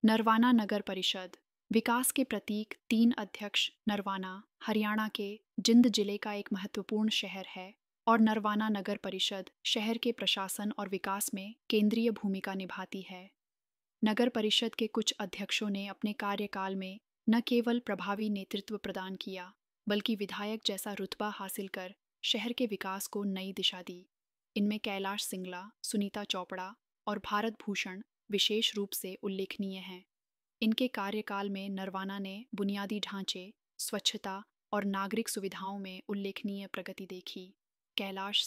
नरवाना नगर परिषद विकास के प्रतीक 3 अध्यक्ष नरवाना हरियाणा के जिंद जिले का एक महत्वपूर्ण शहर है और नरवाना नगर परिषद शहर के प्रशासन और विकास में केंद्रीय भूमिका निभाती है। नगर परिषद के कुछ अध्यक्षों ने अपने कार्यकाल में न केवल प्रभावी नेतृत्व प्रदान किया, बल्कि विधायक जैसा रुतबा हासिल कर शहर के विकास को नई दिशा दी। इनमें कैलाश सिंगला, सुनीता चोपड़ा और भारत भूषण विशेष रूप से उल्लेखनीय हैं। इनके कार्यकाल में नरवाना ने बुनियादी ढांचे, स्वच्छता और नागरिक सुविधाओं में उल्लेखनीय प्रगति देखी। कैलाश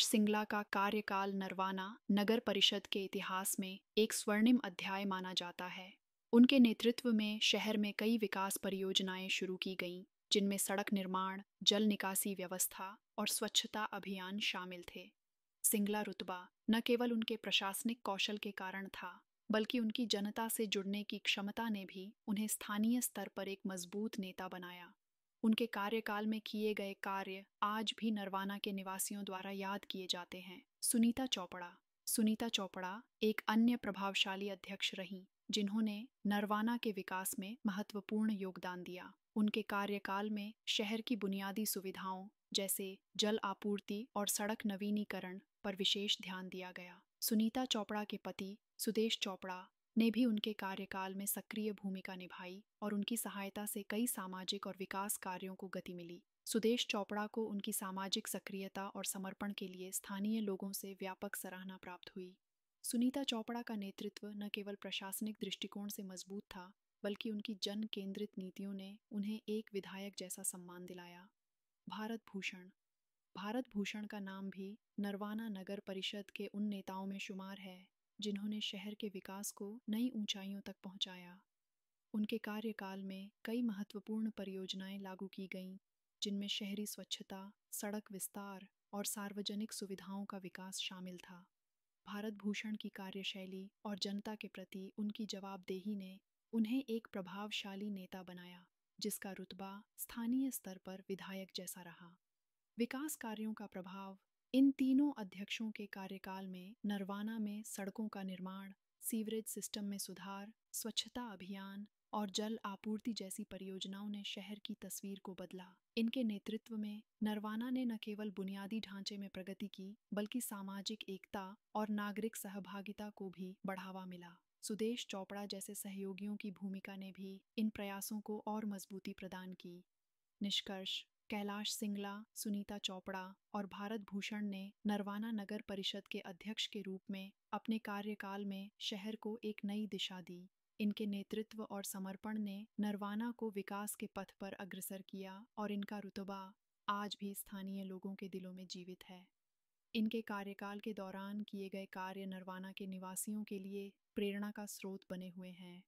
सिंगला का कार्यकाल नरवाना नगर परिषद के इतिहास में एक स्वर्णिम अध्याय माना जाता है। उनके नेतृत्व में शहर में कई विकास परियोजनाएं शुरू की गईं, जिनमें सड़क निर्माण, जल निकासी व्यवस्था और स्वच्छता अभियान शामिल थे। सिंगला रुतबा न केवल उनके प्रशासनिक कौशल के कारण था, बल्कि उनकी जनता से जुड़ने की क्षमता ने भी उन्हें स्थानीय स्तर पर एक मजबूत नेता बनाया। उनके कार्यकाल में किए गए कार्य आज भी नरवाना के निवासियों द्वारा याद किए जाते हैं। सुनीता चोपड़ा एक अन्य प्रभावशाली अध्यक्ष रहीं, जिन्होंने नरवाना के विकास में महत्वपूर्ण योगदान दिया। उनके कार्यकाल में शहर की बुनियादी सुविधाओं जैसे जल आपूर्ति और सड़क नवीनीकरण पर विशेष ध्यान दिया गया। सुनीता चोपड़ा के पति सुदेश चोपड़ा ने भी उनके कार्यकाल में सक्रिय भूमिका निभाई और उनकी सहायता से कई सामाजिक और विकास कार्यों को गति मिली। सुदेश चोपड़ा को उनकी सामाजिक सक्रियता और समर्पण के लिए स्थानीय लोगों से व्यापक सराहना प्राप्त हुई। सुनीता चोपड़ा का नेतृत्व न केवल प्रशासनिक दृष्टिकोण से मजबूत था, बल्कि उनकी जन केंद्रित नीतियों ने उन्हें एक विधायक जैसा सम्मान दिलाया। भारत भूषण का नाम भी नरवाना नगर परिषद के उन नेताओं में शुमार है जिन्होंने शहर के विकास को नई ऊंचाइयों तक पहुंचाया। उनके कार्यकाल में कई महत्वपूर्ण परियोजनाएं लागू की गईं, जिनमें शहरी स्वच्छता, सड़क विस्तार और सार्वजनिक सुविधाओं का विकास शामिल था। भारत भूषण की कार्यशैली और जनता के प्रति उनकी जवाबदेही ने उन्हें एक प्रभावशाली नेता बनाया, जिसका रुतबा स्थानीय स्तर पर विधायक जैसा रहा। विकास कार्यों का प्रभाव इन तीनों अध्यक्षों के कार्यकाल में नरवाना में सड़कों का निर्माण, सीवरेज सिस्टम में सुधार, स्वच्छता अभियान और जल आपूर्ति जैसी परियोजनाओं ने शहर की तस्वीर को बदला। इनके नेतृत्व में नरवाना ने न केवल बुनियादी ढांचे में प्रगति की, बल्कि सामाजिक एकता और नागरिक सहभागिता को भी बढ़ावा मिला। सुदेश चोपड़ा जैसे सहयोगियों की भूमिका ने भी इन प्रयासों को और मजबूती प्रदान की। निष्कर्ष: कैलाश सिंगला, सुनीता चोपड़ा और भारत भूषण ने नरवाना नगर परिषद के अध्यक्ष के रूप में अपने कार्यकाल में शहर को एक नई दिशा दी। इनके नेतृत्व और समर्पण ने नरवाना को विकास के पथ पर अग्रसर किया और इनका रुतबा आज भी स्थानीय लोगों के दिलों में जीवित है। इनके कार्यकाल के दौरान किए गए कार्य नरवाना के निवासियों के लिए प्रेरणा का स्रोत बने हुए हैं।